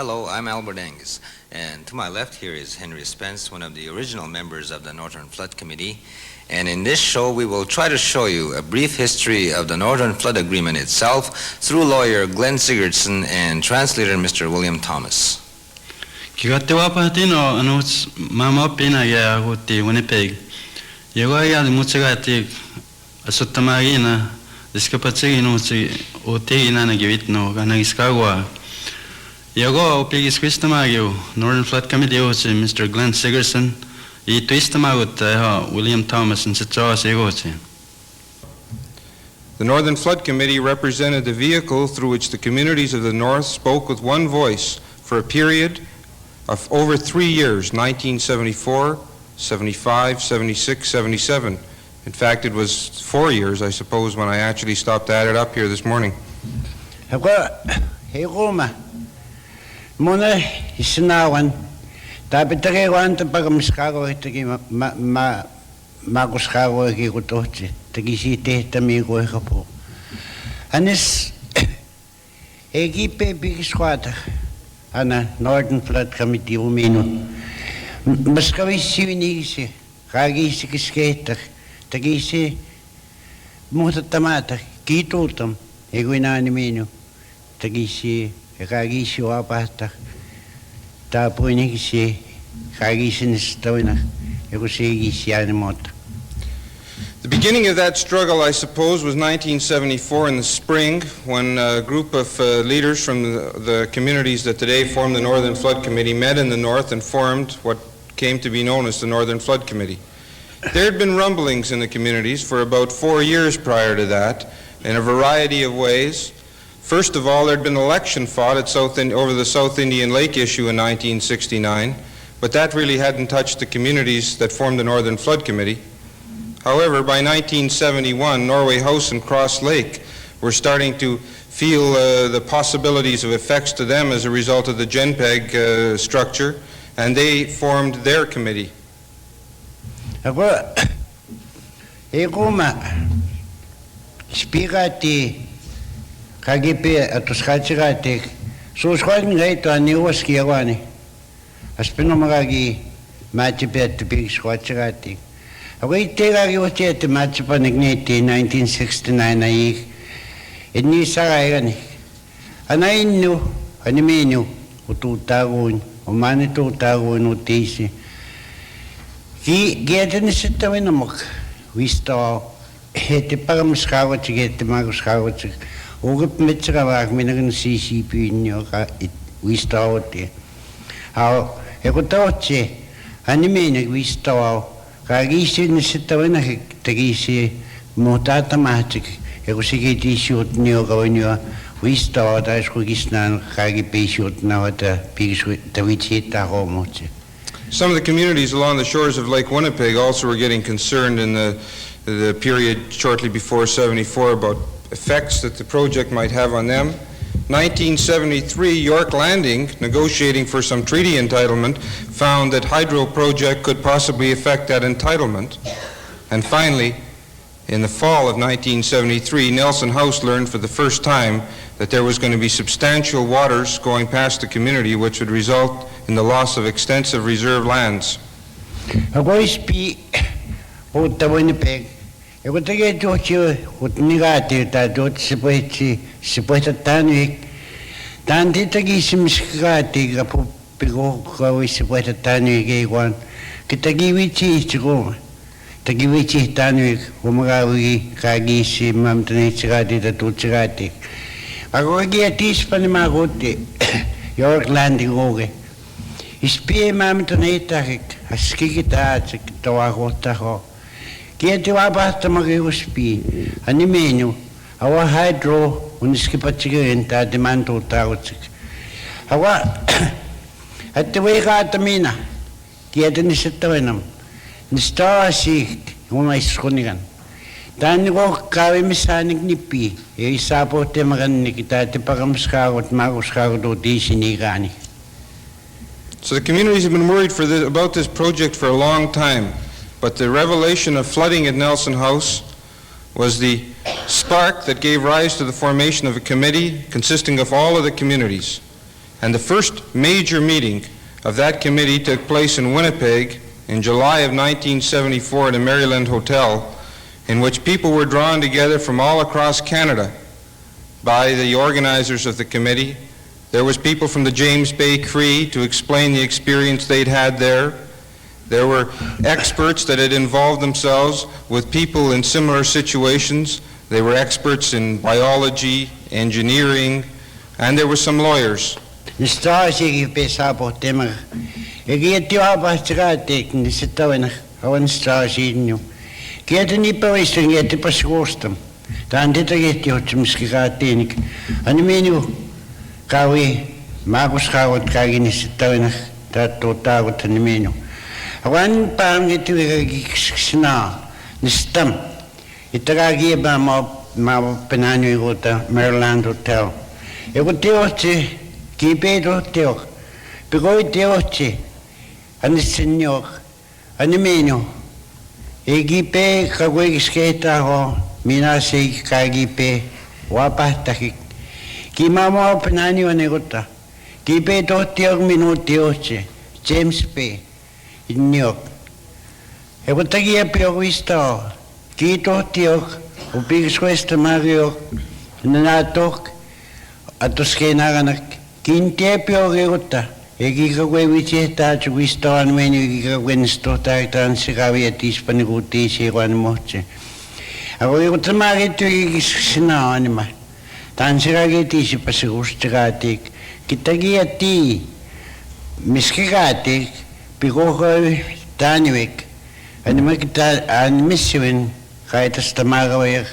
Hello, I'm Albert Angus, and to my left here is Henry Spence, one of the original members of the Northern Flood Committee. And in this show, we will try to show you a brief history of the Northern Flood Agreement itself through lawyer Glenn Sigurdsson and translator Mr. William Thomas. Kigate wapatino anuts mama pina ya huti Winnipeg. Yawa ya mutsagati asutamagina diskapatsigi nuti uti inana givitno kanagiskagwa. Yago opigis Christamagio, Northern Flood Committee Mr. Glenn Sigurdsson, I Twistamagut William Thomas and Sitsawas Egosi. The Northern Flood Committee represented the vehicle through which the communities of the North spoke with one voice for a period of over 3 years, 1974, 75, 76, 77. In fact, it was 4 years, I suppose, when I actually stopped to add it up here this morning. Mona isinawan tapitake wanta pagamiskago itagi maguskago ikikutoche tagisite tamigo ikapo anis ekipe bigiskwata ana Northern Flood Committee umino maskawi sivinigise kagisi kisketer tagisi muhtatamata kitutam eguinani mino tagisi Kagisi wapata tapuini kisi kagisi nistawina ekusi gisi animota. The beginning of that struggle, I suppose, was 1974 in the spring when a group of leaders from the communities that today form the Northern Flood Committee met in the north and formed what came to be known as the Northern Flood Committee. There had been rumblings in the communities for about 4 years prior to that in a variety of ways. First of all, there had been an election fought at over the South Indian Lake issue in 1969, but that really hadn't touched the communities that formed the Northern Flood Committee. However, by 1971, Norway House and Cross Lake were starting to feel the possibilities of effects to them as a result of the GenPEG structure, and they formed their committee. KGP atuskachiratek suswan ngaito aniwas kiawani aspino magagi matipet big squachiratek away tegagi wachet machipanegneti 1969 ai inni sarayani anainu animenu ututagun umani tutagun utisi ki geten sitawinamok wisto hete pagamskago chigete maguskago chig Ogep metseravak minagan CCP nyo ka wistawote. How ekotoche anime wistaw kagisi nisitawena tagisi motata matik ekosigiti shoot nyo kawanyo wistaw das kugisnan kagi pe shoot nawata pigshu tawichita homoche. Some of the communities along the shores of Lake Winnipeg also were getting concerned in the period shortly before 74 about effects that the project might have on them. 1973, York Landing, negotiating for some treaty entitlement, found that hydro project could possibly affect that entitlement. And finally, in the fall of 1973, Nelson House learned for the first time that there was going to be substantial waters going past the community, which would result in the loss of extensive reserve lands. Ego tage jochi utnigati ta jot sipoita tanwik tanti tagi simskati gapo pigo kawi sipoita tanwik egwan kitagi wichi chigo tagi wichi tanwik umagawi kagi si mamtani chigati ta tu chigati ago gi atis panimagote York Landing oge ispie mamtani ta askikita chiktawa ho Kieti wabasta magiuspi animenu awa hydro uniskipachigin ta demanto tautsik awa at the way katamina kieti nisitawenam nistasi uma iskunigan tani ko kawi misanik nipi e isapo te magan nikita te pagamskagot maguskagot disinigani. So the communities have been worried about this project for a long time. But the revelation of flooding at Nelson House was the spark that gave rise to the formation of a committee consisting of all of the communities. And the first major meeting of that committee took place in Winnipeg in July of 1974 at a Maryland hotel, in which people were drawn together from all across Canada by the organizers of the committee. There was people from the James Bay Cree to explain the experience they'd had there. There were experts that had involved themselves with people in similar situations. They were experts in biology, engineering, and there were some lawyers. Nistasi pesabo tema. Egeti abastiratek nisitawena awan stasi nyu. Kieta ni pawising yeti pasgostam. Tandita yeti otsimskiratenik. Animenu kawi magus kawat kagi nisitawena tato tagot animenu. Awan pang itu sna nistam. Itagagi ba ma penanyo igota Maryland Hotel. Egotioche kipedo teo. Pegoi teoche anisenyo animeno. Egipe kagoi sketa ho minase kagipe wapataki. Kimamo penanyo anegota. Kipedo teo minutioche James Bay. Inyok. Egotagi piovisto. Kito tiok, upigis questa Mario natok atos kenaganak kinte piogota egiga wewiche ta chuisto an menu egiga wensto ta tan sigawi atis paniguti siwan moche ago egota magito sina anima tan sigagiti si pasigustigatik kitagi ati miskigatik pigoga tanwik anima kita an missuen kaitas tamagawe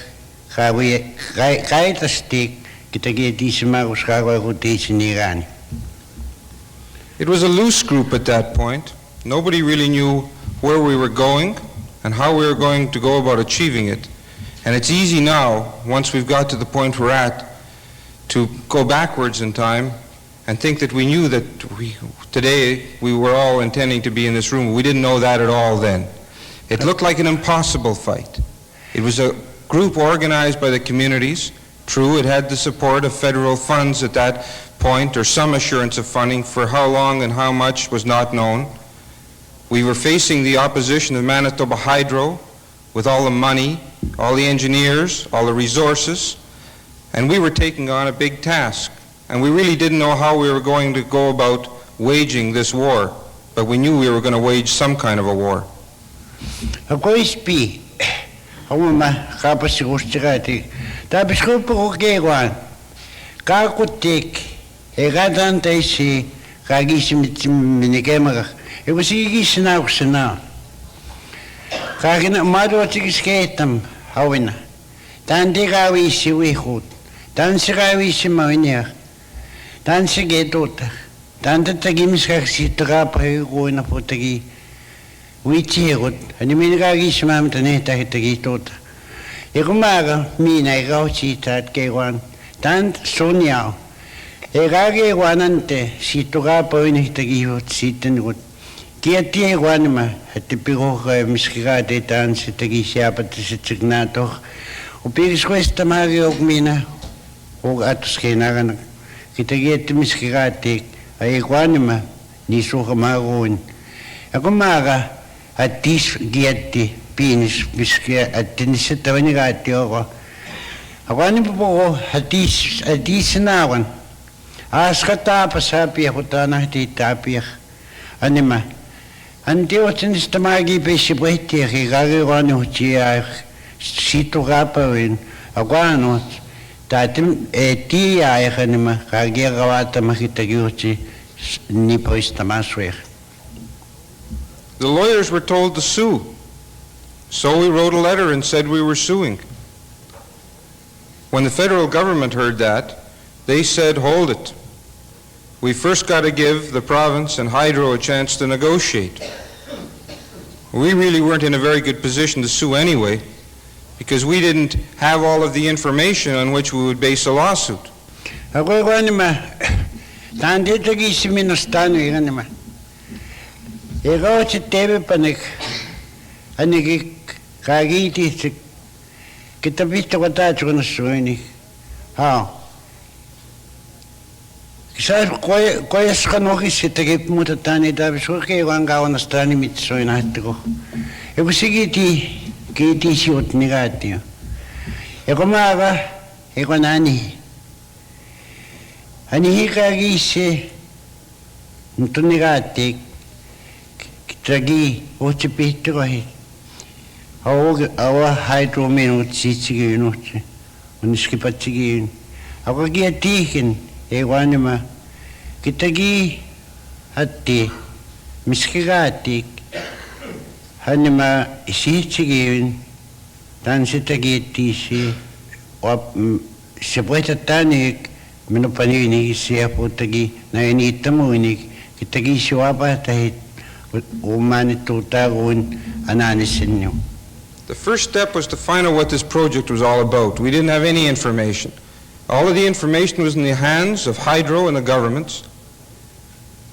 kaitas tik kitagi tisimagos kagawe kutisinigan. It was a loose group at that point. Nobody really knew where we were going and how we were going to go about achieving it. And it's easy now, once we've got to the point we're at, to go backwards in time and think that we knew that today we were all intending to be in this room. We didn't know that at all then. It looked like an impossible fight. It was a group organized by the communities. True, it had the support of federal funds at that point, or some assurance of funding. For how long and how much was not known. We were facing the opposition of Manitoba Hydro with all the money, all the engineers, all the resources, and we were taking on a big task. And we really didn't know how we were going to go about waging this war, but we knew we were going to wage some kind of a war. Oma kapasigustigatik. Tapos ko po kegwan. Kakutik. Egadan tayo si kagisimit minikemaga. Ego sigisina ko sana. Kagina mado sigisketam hawina. Tandi kawi si wihut. Tan si kawi si mawinya. Tan si getota. Tanda tagimis kaksitra pa ko na po tagi. Wichigot, ani minagagi simam tane tahitagitota. Ekumaga mina igauchita at kewan, tant sonyao. Egagi wanante, situga po inihitagihot sitengut. Kiati ewanima, at tipigo miskigate tan sitagisyapat sitignato. Upigis questa magi og mina, og atos kenagan. Kitagiti miskigate, ay ewanima, nisuka magoon. Ekumaga, atis giatti pinis biskia attinissa tavanigatti oko awani popo atis nawan askata pasapia hutana titapia anima antio tinistamagi pesibwetti gagi wani huchia situ gapawin awano tatim etia ehanima gagi gawata mahitagiuchi nipo istamaswe. The lawyers were told to sue. So we wrote a letter and said we were suing. When the federal government heard that, they said, hold it. We first got to give the province and Hydro a chance to negotiate. We really weren't in a very good position to sue anyway, because we didn't have all of the information on which we would base a lawsuit. Ego ci tebe panik anigi kagiti kita visto quatacho con suoni ha Sa koyas kanoki sitakip mo tatani dabi so kay wang kawan astani mitso inatko. Eko sigiti kiti siot negati. Eko maga eko nani. Ani hikagise nto negati kitagi ochipito kahi. Awa hydro minut sitsigi unutsi. Uniskipatigi. Ako giatikin ewanima kitagi hatti miskigati hanima isitsigi tan sitagi tisi op sepueta tanik minupanini siaputagi na initamunik kitagi siwapa tahit umanitutagun ananisinyo. The first step was to find out what this project was all about. We didn't have any information. All of the information was in the hands of Hydro and the governments.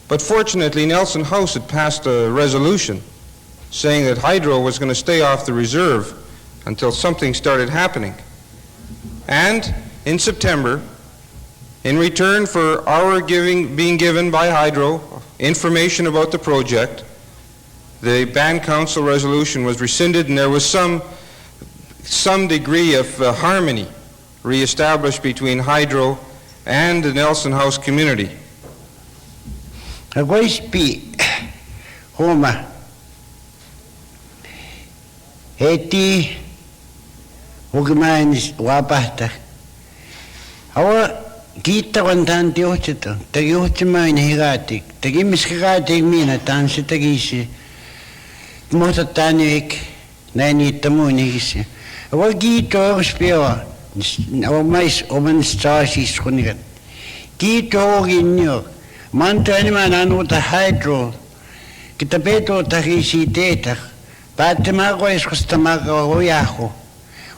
But fortunately, Nelson House had passed a resolution saying that Hydro was going to stay off the reserve until something started happening. And in September, in return for our being given by Hydro information about the project, the Band Council resolution was rescinded, and there was some degree of harmony reestablished between Hydro and the Nelson House community. Agoispi Homa Heti Ugmanis Wapata. Our Gita Wantanti Ochito, Taguchima in Higatic, Tagimiskagatic Mina Tansi Tagisi, Motatanik, Nani Tamunisi. Our Gito Spio. Our mice omen stars is Hunigan. Kito in New York. Manto animan anuta hydro. Kitabeto tahisi data. Patemago is Costamago Oyaho.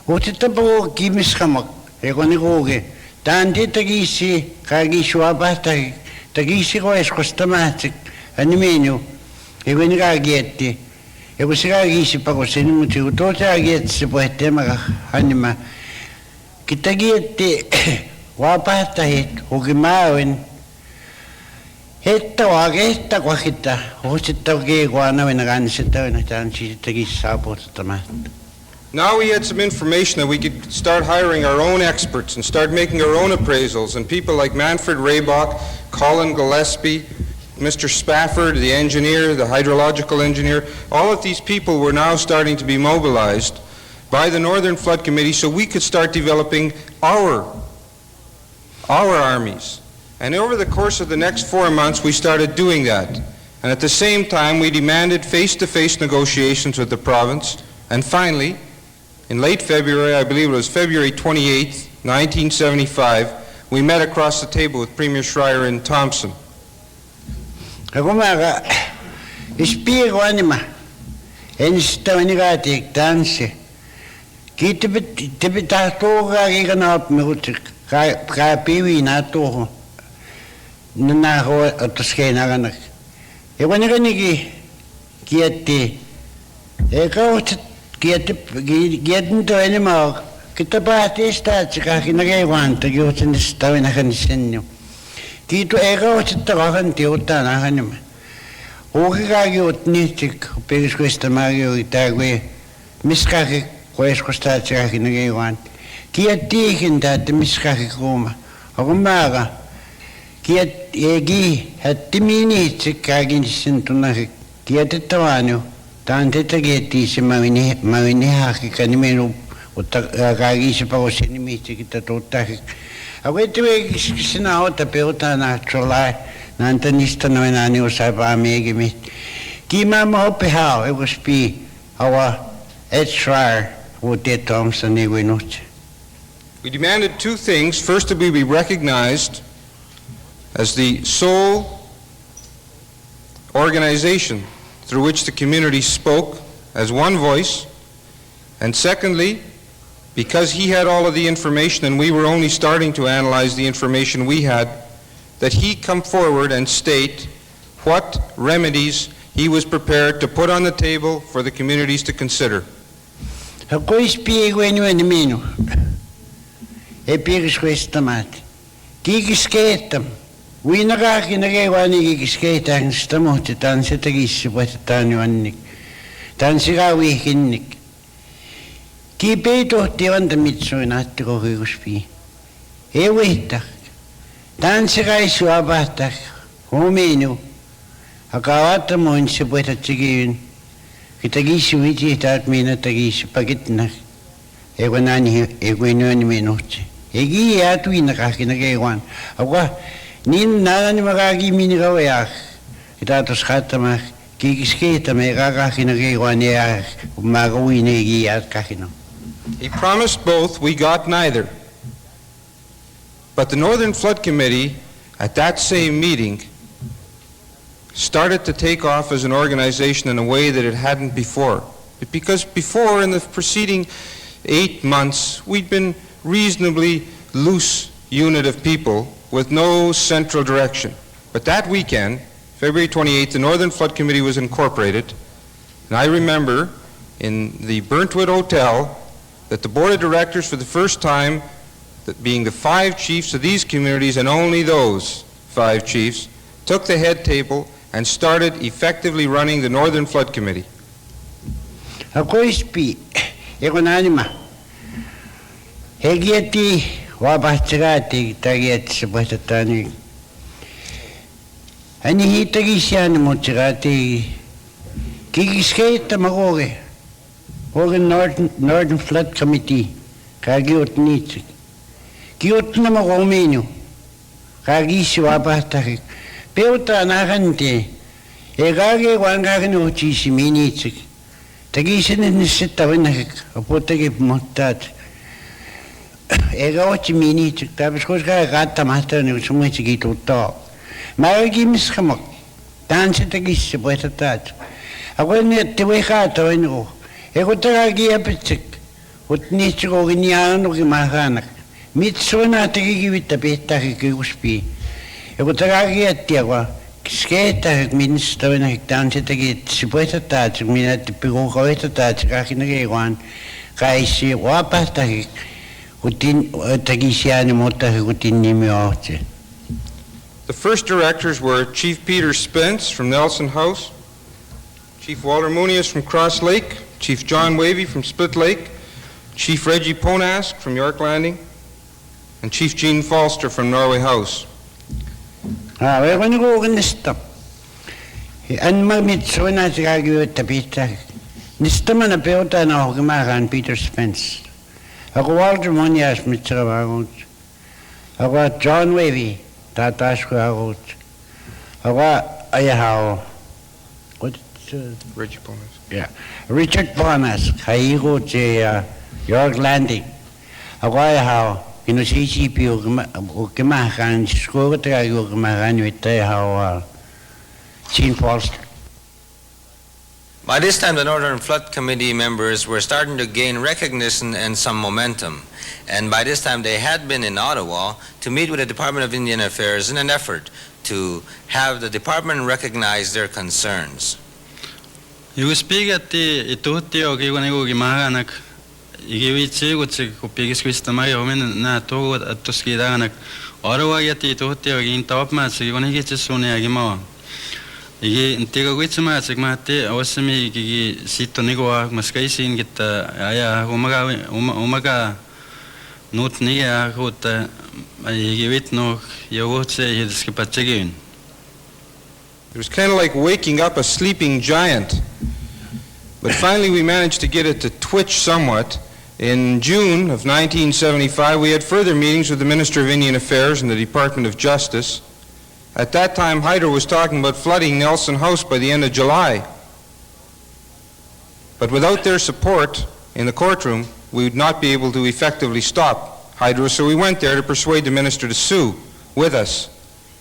Utitabo Gimishamak, Egonigoge. Tanti Tagisi, Kagishuabata, Tagisigo is Costamatic, Animenu, Egonigagetti. It was Ragisi Pagosinimutu, Tota gets the Poetema Anima. Kitagiti wapata hit ugimawin hetta wagesta kwakita hosita ge gwana wenagani sita na chanchi tagi sabot tamat. Now we had some information that we could start hiring our own experts and start making our own appraisals, and people like Manfred Raybach, Colin Gillespie, Mr. Spafford, the engineer, the hydrological engineer, all of these people were now starting to be mobilized by the Northern Flood Committee so we could start developing our armies. And over the course of the next 4 months, we started doing that. And at the same time, we demanded face-to-face negotiations with the province. And finally, in late February, I believe it was February 28th, 1975, we met across the table with Premier Schreier in Thompson. Agumaga, ispiego anima, enstawanigatik danse. Kitibitatoga giganap merutik, kapiwi na toho, nanaho otoske naganak. Ewanigani kieti, ekaw kieti to anima, kitapati statsika kinagaywan, tagyutin stawin na kanisinyo. Kito ekaw titawakan tiuta na kanima. Ukigagyut nitik, pigis ko istamagyo itagwe, miskakik, Pues costa kinagaywan. Kiatihin dati miskakikuma. Agumaga. Kiat egi hatimini tsikagin sintunaki. Kiatitawanyo. Tante tageti si mawini haki kanimeno utagagi si pagosinimi tsikitutaki. Awetiwe sinahota peuta na cholai. Nantanista na wenani usapa amigimi. Kima mahopihao. It was be our HR. We demanded two things. First, that we be recognized as the sole organization through which the community spoke as one voice. And secondly, because he had all of the information and we were only starting to analyze the information we had, that he come forward and state what remedies he was prepared to put on the table for the communities to consider. Ako ispiego enimeno. Epigis questamati. Kikisketam. Uinaka kinagayawani kiskaytan stamuhti tan setagissupat tanuannik. Tan sirawi kinnik. Kipeito tiwanta mitsuinattiko hiuspi. Ewehtak. Tan siraisu abatak. Homenu. Akawata mo insipuet at sigiyun. Kitagisu iti itaat mina tagisu pagitnak. Ewanani minuti. Egi atu inakakinagayawan. Awa, nin nana ni magagi minikawayak. Itatos katamak. Kikiskita may kakakinagayawan niya. Umagawin na egi at kakino. He promised both, we got neither. But the Northern Flood Committee, at that same meeting, started to take off as an organization in a way that it hadn't before. Because before, in the preceding 8 months, we'd been reasonably loose unit of people with no central direction. But that weekend, February 28th, the Northern Flood Committee was incorporated, and I remember in the Burntwood Hotel that the Board of Directors, for the first time, that being the 5 chiefs of these communities and only those 5 chiefs, took the head table and started effectively running the Northern Flood Committee. Ako ispi, ekonanima. Hegiati wabahtsagati tagiat sabatatani. Ani hitagisian mo tsagati. Kikiskayta magoge. Hogan Northern Flood Committee. Kagiot nitsik. Kiot na magomenu. Kagisi wabahtsagik. Peuta nakante. Egage wangagan uchisi minitsik. Tagisin na nisitawan nakik. Apo tagip motat. Ega 8 minitsik. Tapos ko ka gata master ni sumitsik ito. Magagimis ka mo. Tansi tagisi po ito tat. Ako niya tiway ka ito ko. Eko tagagiapitsik. Utnitsik ko ginyahan o kimakanak. Mitso na tagigiwit tapit tagigiuspi. Eko tagagiati ako. Kisketa minsta na tansi tagit. Sipueta tat. Minatipigo ko ito tat. Kakinagayawan. Kaisi wapas tagik. Tagisiani mo tagutin ni miyote. The first directors were Chief Peter Spence from Nelson House, Chief Walter Munius from Cross Lake, Chief John Wavy from Split Lake, Chief Reggie Ponask from York Landing, and Chief Gene Falster from Norway House. We're going to go in the stop. And my mitso na sigagyo tapita. Nistaman na peota na hukimakan Peter Spence. Ako Walter Munius mitso ako. Ako John Wavy. Tatas ko ako. Ako ayahaw. Reggie Ponask. Yeah. Richard Ponask. Hayigo si York Landing. Ako ayahaw. Kinusisipi o kimakan. Sko ko tayo kimakan. Ito ayahaw. Gene Falster. By this time, the Northern Flood Committee members were starting to gain recognition and some momentum. And by this time, they had been in Ottawa to meet with the Department of Indian Affairs in an effort to have the department recognize their concerns. Юспигати итуtti o kiwanigo gimaganak igiwitsi gutsi kupigis kuistamari omen na to atuskidanak Ottawa yati itutti o gintawapma sigonigitsi sune agimawa. Igi intiga guitsima sigmate awasmi igi sito nigoa maskaisin kita aya umaga nut niya kuta igi witno yawotse hidiskipachegin. It was kind of like waking up a sleeping giant. But finally we managed to get it to twitch somewhat. In June of 1975 we had further meetings with the Minister of Indian Affairs and the Department of Justice. At that time, Hydro was talking about flooding Nelson House by the end of July. But without their support in the courtroom, we would not be able to effectively stop Hydro, so we went there to persuade the minister to sue with us.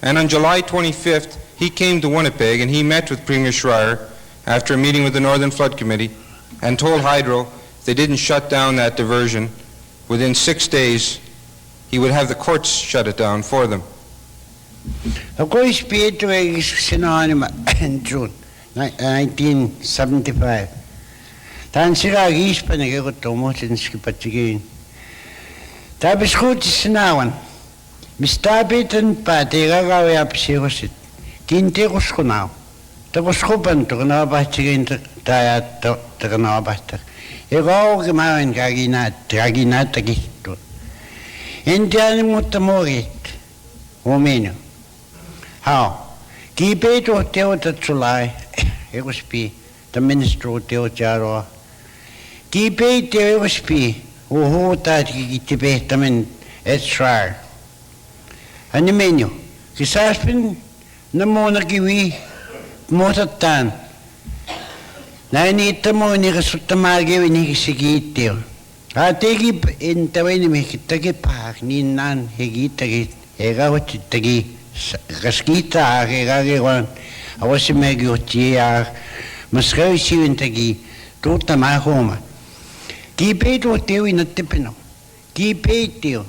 And on July 25th, he came to Winnipeg and he met with Premier Schreier after a meeting with the Northern Flood Committee and told Hydro if they didn't shut down that diversion, within 6 days, he would have the courts shut it down for them. Ako ispito ay sinanima in June 1975. Tan sila gispa nagkakot mo sinskipatsigin. Tapos ko sinawan. Mistabitan pati gagawin apsihosit. Kinte kuskunaw. Takuskupan to kanabahtigin tayo takanabahtak. Ikaw gimawin kaginat tagito. Indian mo tamorit. Umino. How? Kipe to teo tatsulay. Ekuspi. The ministro teo jaro. Kipe teo ekuspi. Uhu tati kitipe tamin etrar. Animenyo, kisaspin na muna kiwi motatan. Na inita mo ni kasutamagi ni kisigitio. Ategi intawin ni kitagi pak ni nan higitagi egawat tagi kaskita egagawan awasi megyotia maskawi siwin tagi tuta mahoma. Kipe to teo inatipino. Kipe teo.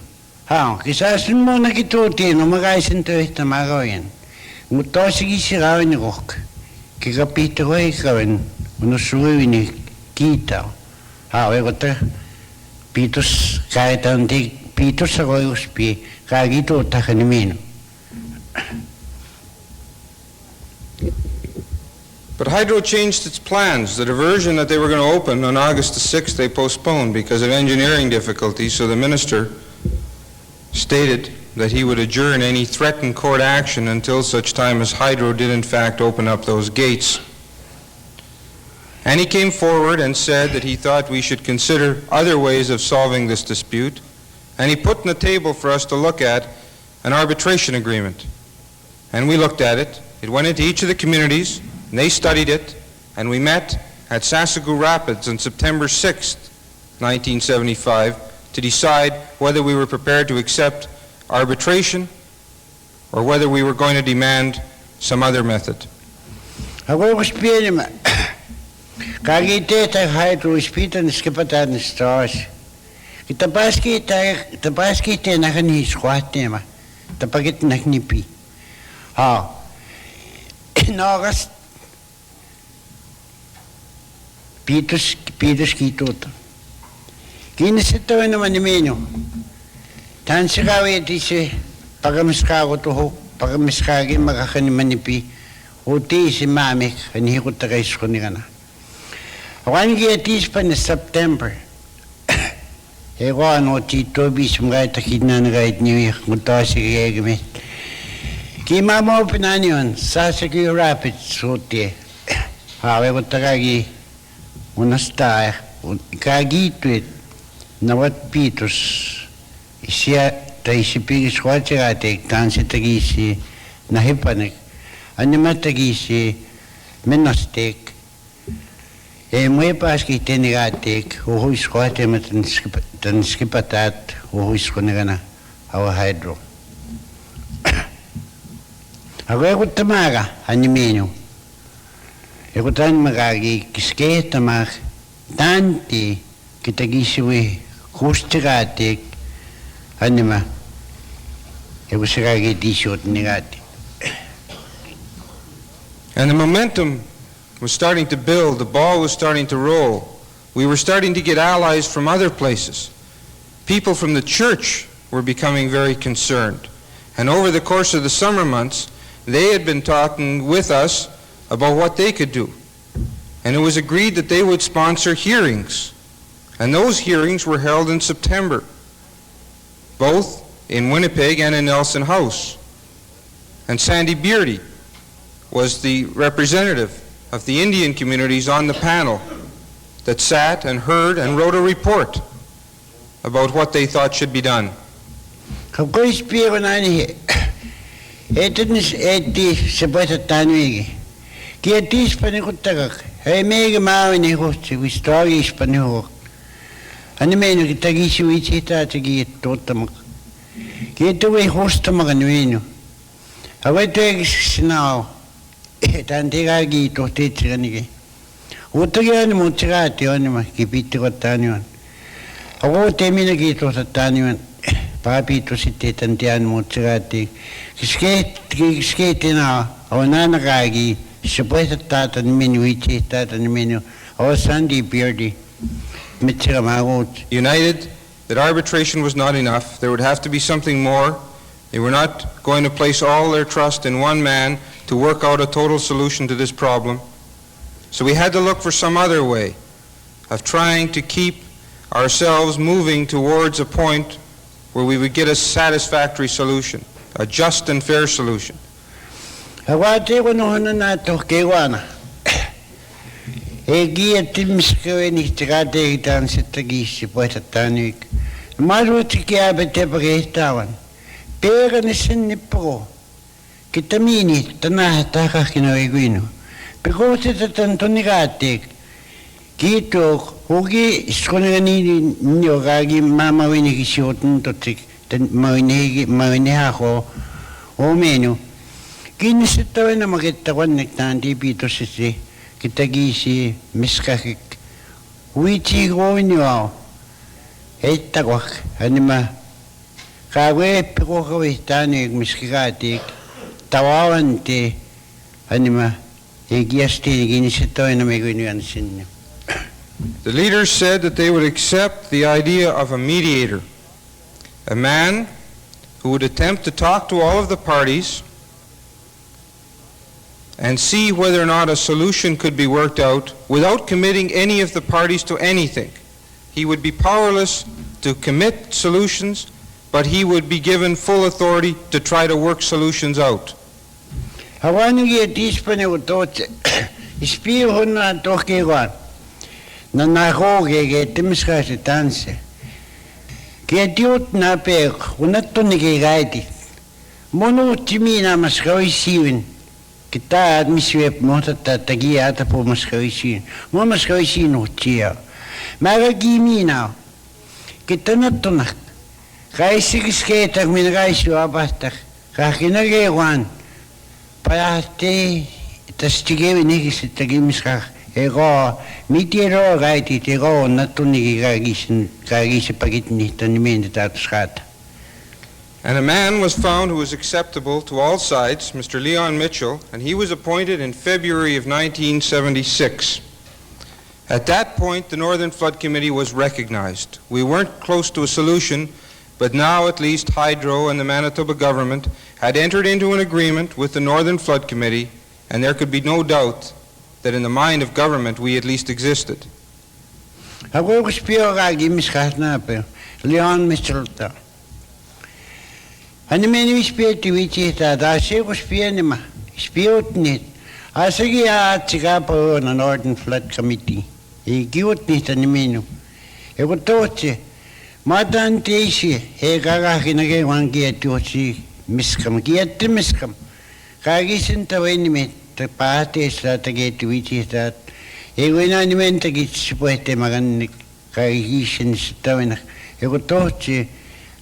Kisasin mo nakituti no magaisin to ito magawain. Nguto sige sirawin ni kok. Kikapito ko ikawin. Unusuwi ni kita. Eko ta pitos kahit ang pitos ako uspi kagito takanimino. But Hydro changed its plans. The diversion that they were going to open on August the 6th, they postponed because of engineering difficulties, so the minister stated that he would adjourn any threatened court action until such time as Hydro did in fact open up those gates. And he came forward and said that he thought we should consider other ways of solving this dispute, and he put on the table for us to look at an arbitration agreement. And we looked at it. It went into each of the communities, and they studied it, and we met at Sasagu Rapids on September 6th, 1975, to decide whether we were prepared to accept arbitration or whether we were going to demand some other method. Ako uspili ma. Kagite tayo hydro uspita ni skipatan ni stars. Kitapaski tayo nakanis kwat niya ma. Tapagit naknipi. In August, Pitos kituto. Kinisitaw naman ni Menyo. Tansikawi iti pagamiskago tuhok, pagamiskagi makakanimanipi, uti si mamik, kanihikot tagays ko ni kana. Awan giyatis pa ni September. Eko ano, tito bis mga itakid na nagayit niyo, kunta si kaya Kima mo pinanyon, Sasagu Rapids, uti. Hawe ko tagagi, unas tayo, kagito it. Nawat pitos isya taisipigis ko atik tansi tagisi nahipanik anima tagisi menastek muy pas ki tenigatik uhuis ko ate matanskipatat uhuis ko nagana awa hydro awa ko tamaga animenyo ekutan magagi kiske tamak tanti kitagisiwi Kustigatik, anima, egusagagi t-shirt nigati. And the momentum was starting to build, the ball was starting to roll. We were starting to get allies from other places. People from the church were becoming very concerned. And over the course of the summer months, they had been talking with us about what they could do. And it was agreed that they would sponsor hearings. And those hearings were held in September, both in Winnipeg and in Nelson House. And Sandy Beardy was the representative of the Indian communities on the panel that sat and heard and wrote a report about what they thought should be done. Kako ispiro na ni etinis eti sebata tanwigi. Ki etis panikutagak. Hey mega maawin ko si wistori ispanihok. Animenyo kitagisi wichita tagi totamak. Kito we hostamak animenyo. Away to now. Tantigagi to teaching. Utagain mutigati onima, kipito tanion. Awo teminagito sa tanion. Papi to si tetantian mutigati. Skate na, o nanagagi, supposed tatan menu, tatan menu, or Sandy Beardy. United that arbitration was not enough. There would have to be something more, They were not going to place all their trust in one man to work out a total solution to this problem. So we had to look for some other way of trying to keep ourselves moving towards a point where we would get a satisfactory solution, a just and fair solution. Awate ko no nato kewana. Egi atimskwe ni tigate itan sitagi si poeta tanik. Maru tikia bete pagetawan. Pera ni sinipro. Kitamini tanah taka kinaiguino. Pero se tanto negatek. Kito hogi skonani nyo gagi mama wini kishotun totik. Mawini hako o menu. Kinisitawa na makitawan nagtandi pito sisi. Kitagisi miskakik. Wichi ko nyo. Eitagwak. Anima. Kawe piko kawistani miskikatik. Tawawante. Anima. Egiasti kinisitawa na maguinuan sinyo. The leaders said that they would accept the idea of a mediator, a man who would attempt to talk to all of the parties and see whether or not a solution could be worked out without committing any of the parties to anything. He would be powerless to commit solutions, but he would be given full authority to try to work solutions out. Hawani ge dispone utoche. Ispio hona toke wan. Na nagoge ge timiska se tanse. Ke diot na pe unato ni ge gaidi. Mono timina maskoi siwin. Kita admiswe mota tagia ata po maskoi siwin. Mo maskoi siwin utia. Maga gimina. Kita natunak. Kai sigiske tak min gaishu abastak. Kakina ge wan. Paate tastige vinigis tagimiska. Ego mitiro gaiti tego natuni gagis pagitni tanimende tatschat. And a man was found who was acceptable to all sides, Mr. Leon Mitchell, and he was appointed in February of 1976. At that point, the Northern Flood Committee was recognized. We weren't close to a solution, but now at least Hydro and the Manitoba government had entered into an agreement with the Northern Flood Committee, and there could be no doubt that in the mind of government we at least existed. Ako spio gagi miskasnape. Leon Mitchell ta. Animeni spio tivichi ta da se ko spio nima. Spio nit. Asigi a tiga po na Northern Flood Committee. E giot nit animenu. E ko toche. Madan teishi e gaga hinage wangi atochi miskam giat miskam. Kagi sinta wenimit. Pate sa taget wichi sa ewena nimen tagit sipuete magan kahishin stawena egotoche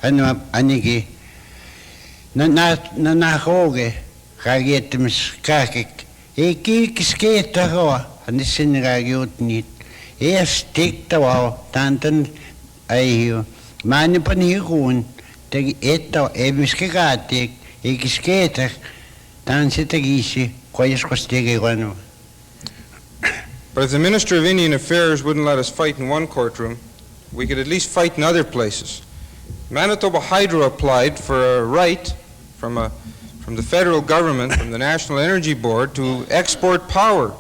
anige na hoge kaget miskakik eki kisketa ho anisin gagiot nit stik tawa tantan ayo mani panihun tagi etta miskakatik ekisketa tan sitagisi. But if the Minister of Indian Affairs wouldn't let us fight in one courtroom, we could at least fight in other places. Manitoba Hydro applied for a right from the federal government, from the National Energy Board, to export power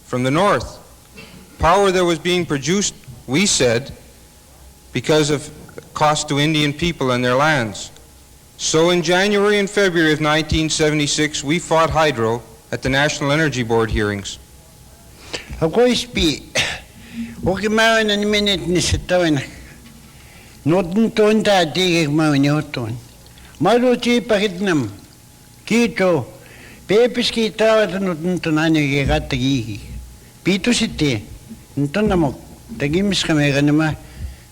from the north. Power that was being produced, we said, because of cost to Indian people and their lands. So in January and February of 1976, we fought Hydro at the National Energy Board hearings. Ako ispi, okay mawan na minute ni sitawan. Notun ton ta tigig mawan yoton. Maruchi pakitnam. Kito, pepis kita at notun tonan yung katagigi. Pito siti, nton namok, tagimis kami kanima,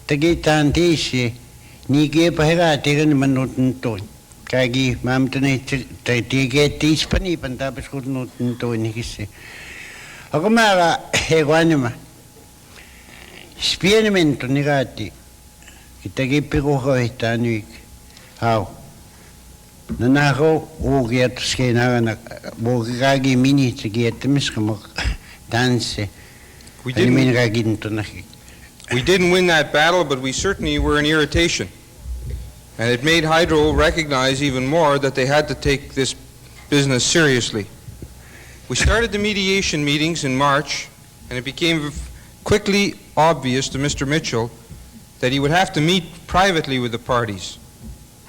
tagitan tisi, nige pahirati kanima notun ton. Kagi mam tunay tiget tis panipan tapos ko nito ni kasi. Ako mara ewan ma. Spienimento ni gati. Kitagi piko ko itanik. How? Nanako ugi at skena na bugi kagi mini tiget mis kamo dance. We didn't win that battle, but we certainly were an irritation. And it made Hydro recognize even more that they had to take this business seriously. We started the mediation meetings in March, and it became quickly obvious to Mr. Mitchell that he would have to meet privately with the parties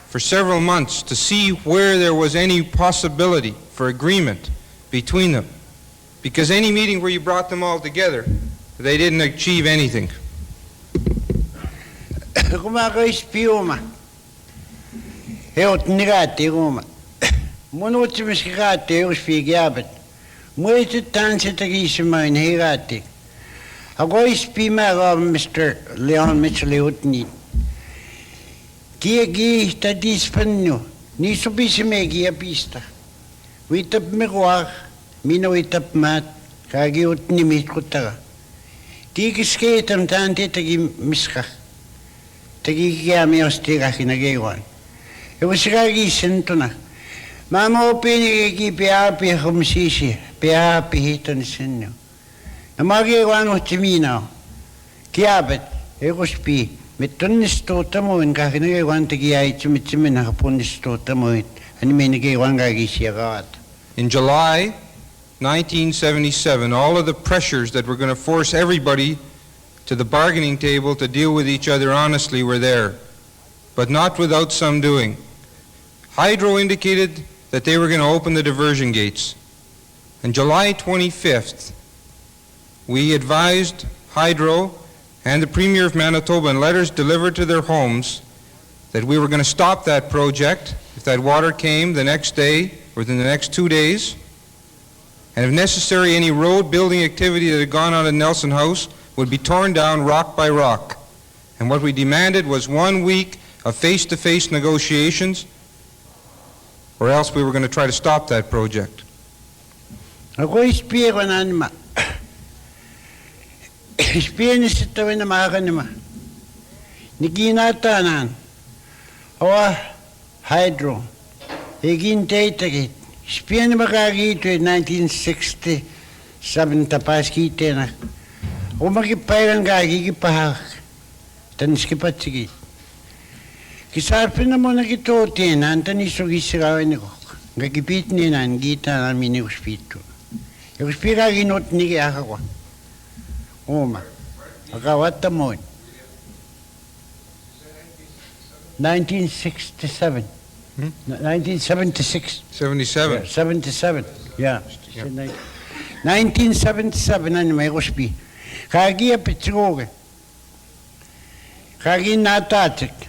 for several months to see where there was any possibility for agreement between them. Because any meeting where you brought them all together, they didn't achieve anything. Mr. Leon Mitchell Gi tadis panyo ni subisi megi apista witap megwar mino witap mat kagi utni mit kutara gi kisketam tante tagi miska tagi kiami ostira kinagewan e wasiragi sentona mama opini gi piapi humsisi piapi hitan senyo namagi wan otimina kiabet e gospi mit tunnistuutamo in kahinige wantigi aitu mitsimina punnistuutamo ani menige wangagi siagat. In July 1977, all of the pressures that were going to force everybody to the bargaining table to deal with each other honestly were there, but not without some doing. Hydro indicated that they were going to open the diversion gates. On July 25th, we advised Hydro and the Premier of Manitoba in letters delivered to their homes that we were going to stop that project if that water came the next day or within the next 2 days, and if necessary any road building activity that had gone on at Nelson House would be torn down rock by rock. And what we demanded was 1 week of face-to-face negotiations, or else we were going to try to stop that project. Experience ito na makanima. Niginatanan. Awa hydro. Egin teitakit. Experience makagito in 1967 tapas kita na. O makipairan kagigipahak. Taniskipat sige. Kisarpin na mo nakitotin. Antan isugisirawan ko. Gagipit niya na. Gita namin ni Uspito. Uspira ginot ni kaya ko. Uma, akawata mo. 1967. 1976. 77. 77. Yeah. 1977 ano may kuspi. Kagi apitsuge. Kagi natatik.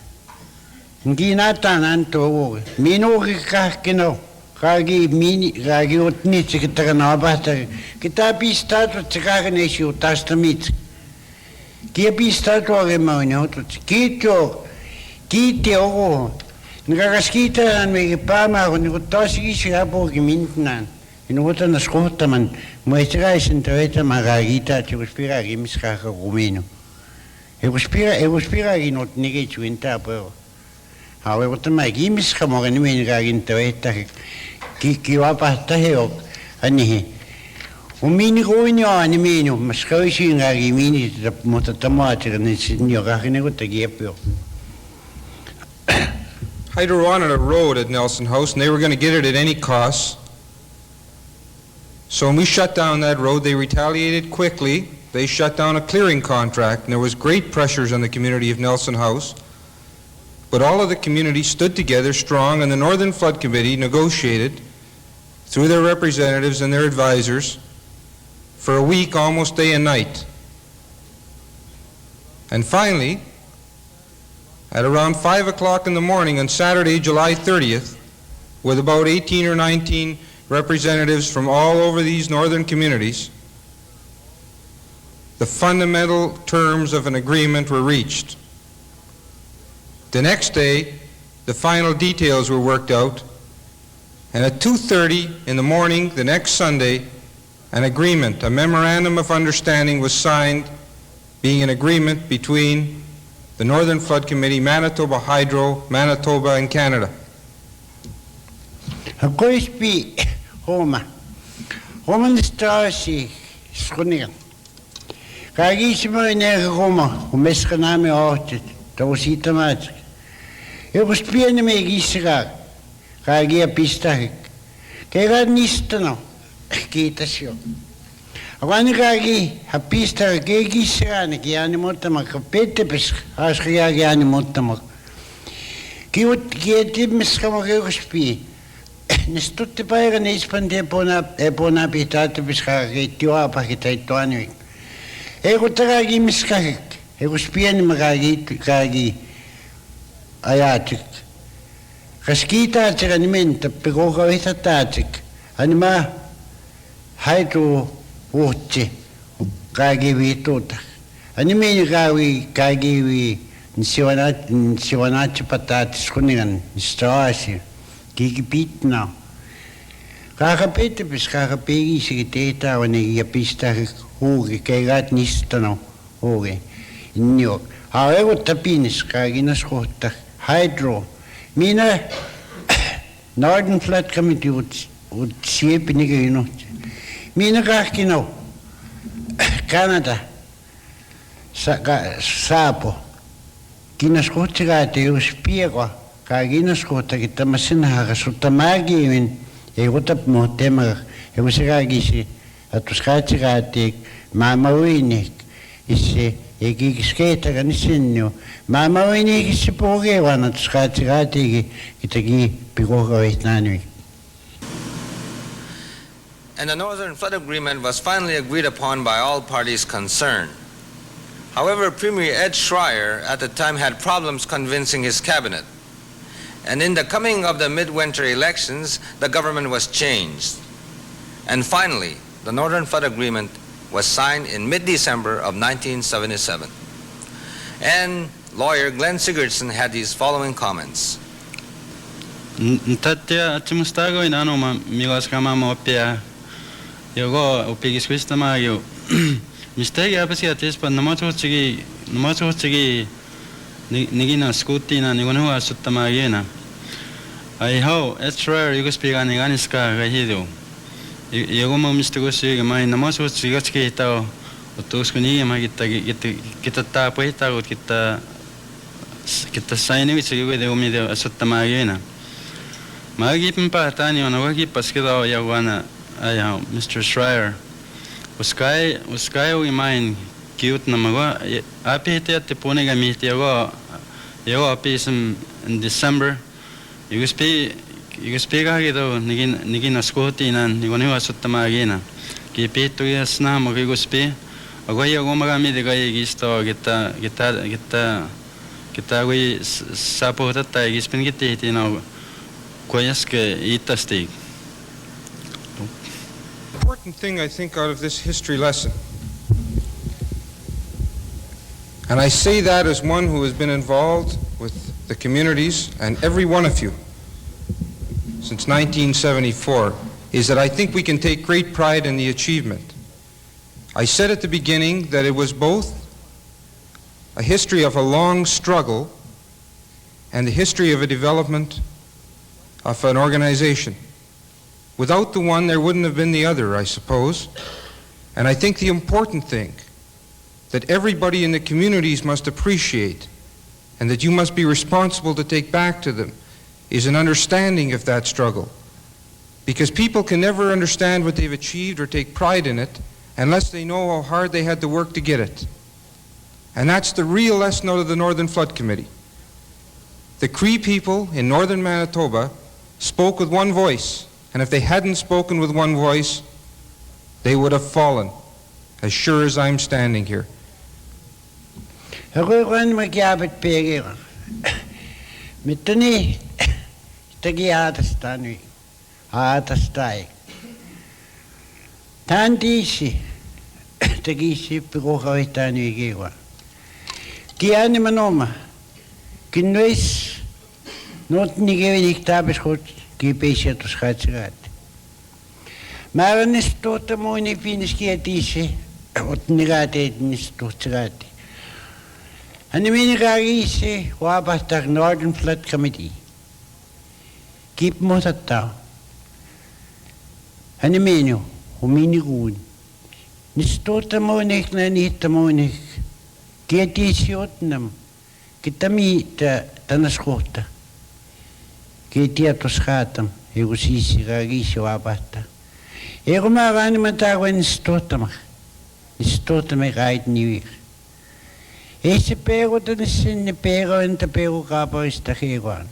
Ngi natanan to. Minugi kakino. Kagi mini kagi utni kita na basta kita pistato tsaka ne shi utastamit kia pistato age maunyo to kito o ngagaskita me pama ko ni tosi shi apo gimintnan inuta na skota man mo tsaka sentaweta magagita tsiko spira gimiska ka gumino e spira ginot nige chuinta po hawe utma gimiska mo ni me gagintaweta kiwapa taheo anihi umini koinyo animino maskausi ngagi mini motatamati ni sinyo kakine ko tagiepyo. Hydro wanted a road at Nelson House, and they were going to get it at any cost. So when we shut down that road, they retaliated quickly. They shut down a clearing contract, and there was great pressures on the community of Nelson House. But all of the community stood together strong, and the Northern Flood Committee negotiated through their representatives and their advisors for a week, almost day and night. And finally, at around 5 o'clock in the morning on Saturday, July 30th, with about 18 or 19 representatives from all over these northern communities, the fundamental terms of an agreement were reached. The next day, the final details were worked out, and at 2:30 in the morning the next Sunday, an agreement, a memorandum of understanding was signed, being an agreement between the Northern Flood Committee, Manitoba Hydro, Manitoba, and Canada. Akoispi Homa Stasi Skunigan. Kagisimo inega Homa, Umeskanami Orchid, Tausita Magic. Joku pieni meikissäkään. Kaikkia pistää. Kerran niistä no. Kiitos jo. Aina kaikki pistää keikissäkään. Kiani muuttamakka. Pettepes. Askriaa kiani muuttamakka. Kietimiskämakka joku spii. Nestutti paikan ispandi epona pihtaatti piskaa keitti oapaki taittu anuik. Eiku takaki miskakik. Eiku spieni makaki ajatik. Kas kiitaatik ani mentä pekoka vihtaatik. Ani mä haitu vuhti kaki viituuta. Ani meni kaki vi nsiwanaatsi pataatis kuningan nistaasi. Kiki pitna. Kakapetepes kakapegisi teetä on ja pistää huuki keikat nistano huuki. Nio. Haavekutta pinis kaikinas kohta hydro. Minä Northern Flood Committee ut siepini keinut. Minä kahkino Kanada saapo. Kinas kohta kaati jos pieko. Kaikinas kohta kita masin hakasutta maagiin. Ei ota muutema. Ei se kaikisi. Atus kaati maailma uinik. Isse ei kiskeitäkään sinne. Maailma uinik isse puhukevan. Atus kaati kitakin pikoka vehtnaanui. And the Northern Flood Agreement was finally agreed upon by all parties concerned. However, Premier Ed Schreier at the time had problems convincing his cabinet. And in the coming of the midwinter elections, the government was changed. And finally, the Northern Flood Agreement was signed in mid-December of 1977. And lawyer Glenn Sigurdsson had these following comments. Tatia atimustago inanoma milas kama mopia. Yogo upigis kwistama yo. Mistake apesi atispa namachuchigi nigina skutina nigonu asutama yena. I how Schreier yugo spiga niganiska gahido. Yogo mo mistagosi mai namachuchiga chikita otuskuni kita tapuita kita saini wichigo de umide asutama yena. Magipin pa tani onawagi paskida yawana ayaw Mr. Schreier. Uskay uimain cute na magwa apite at pune gamit yago apism in December. Yuguspi ka gito nigin askoti nan nigoni wasutama gina. Kipito yasna magiguspi. Ago yago magami de gay gisto kita wi sapo tata gispin giti na koyaske itastig. Important thing I think out of this history lesson, and I say that as one who has been involved with the communities and every one of you since 1974, is that I think we can take great pride in the achievement. I said at the beginning that it was both a history of a long struggle and the history of a development of an organization. Without the one, there wouldn't have been the other, I suppose. And I think the important thing that everybody in the communities must appreciate and that you must be responsible to take back to them is an understanding of that struggle. Because people can never understand what they've achieved or take pride in it unless they know how hard they had to work to get it. And that's the real lesson out of the Northern Flood Committee. The Cree people in northern Manitoba spoke with one voice. And if they hadn't spoken with one voice, they would have fallen, as sure as I'm standing here. Ako magyabit pegi. Mitani tagi atastani. Atastai. Tandisi tagisi pikoka itani giwa. Kiani manoma. Kinwis not nigevenik tabishot. Kipesi tu schaatsegat. Maar nis tot mo ni finis kietisi ot nigate nis tot schaat. Ani mini gagisi wabastar Northern Flood Committee. Keep mo tatta. Ani mini humini gun. Nis tot mo nik na nit mo nik. Kietisi otnam. Kitami ta tanaskota. Ketia toskatam, egusisi ragisi wabata. Egumagani matagwen stotama gait niwir. Ese pego tanisin ni pego enta pego kapa istaheguan.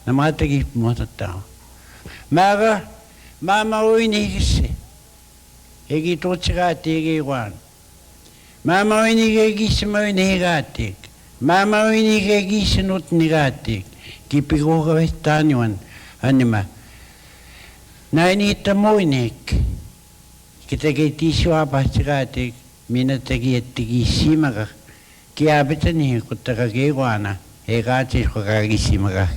Namatagi motatao. Maga, mama uini hisse. Egi tochigati egeguan. Mama uini gegisima uini hegatik. Mama uini gegisinut negatik. Kipigoga vestanyuan anima. Naini tamoinek. Kita getisho apachigati mina tagi simaga. Kia betani kutaka geguana. Egati ko kagisimaga.